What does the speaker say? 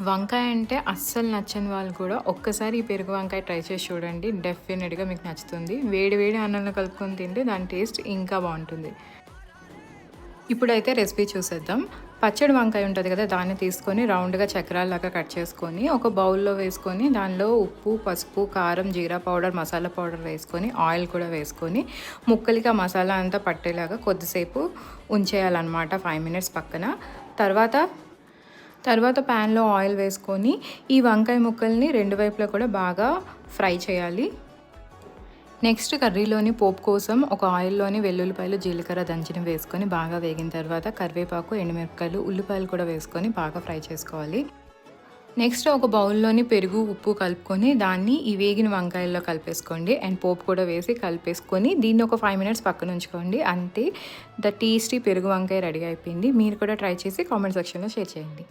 వంకాయ అంటే అస్సలు నచ్చని వాళ్ళు కూడా ఒక్కసారి ఈ పెరుగు వంకాయ ట్రై చేసి చూడండి. డెఫినెట్‌గా మీకు నచ్చుతుంది. వేడి వేడి అన్నంలో కలుపుకొని తింటే దాని టేస్ట్ ఇంకా బావుంటుంది. ఇప్పుడైతే రెసిపీ చూసేద్దాం. పచ్చడి వంకాయ ఉంటుంది కదా! దాన్ని తీసుకొని రౌండ్‌గా చక్రాల్లాగా కట్ చేసుకొని ఒక బౌల్‌లో వేసుకొని దానిలో ఉప్పు, పసుపు, కారం, జీరా పౌడర్, మసాలా పౌడర్ వేసుకొని ఆయిల్ కూడా వేసుకొని ముక్కలకి ఆ మసాలా అంతా పట్టేలాగా కొద్దిసేపు ఉంచేయాలన్నమాట 5 మినిట్స్ పక్కన. తర్వాత తర్వాత ప్యాన్లో ఆయిల్ వేసుకొని ఈ వంకాయ ముక్కల్ని రెండు వైపులా కూడా బాగా ఫ్రై చేయాలి. నెక్స్ట్ కర్రీలోని పోపు కోసం ఒక ఆయిల్లోని వెల్లుల్లిపాయలు, జీలకర్ర దంచినవి వేసుకొని బాగా వేగిన తర్వాత కరివేపాకు, ఎండుమిరపకాయలు, ఉల్లిపాయలు కూడా వేసుకొని బాగా ఫ్రై చేసుకోవాలి. నెక్స్ట్ ఒక బౌల్లోని పెరుగు, ఉప్పు కలుపుకొని దాన్ని ఈ వేగిన వంకాయల్లో కలిపేసుకోండి. అండ్ పోపు కూడా వేసి కలిపేసుకొని దీన్ని ఒక 5 మినిట్స్ పక్కన ఉంచుకోండి. అంతే, ద టేస్టీ పెరుగు వంకాయ రెడీ అయిపోయింది. మీరు కూడా ట్రై చేసి కామెంట్ సెక్షన్లో షేర్ చేయండి.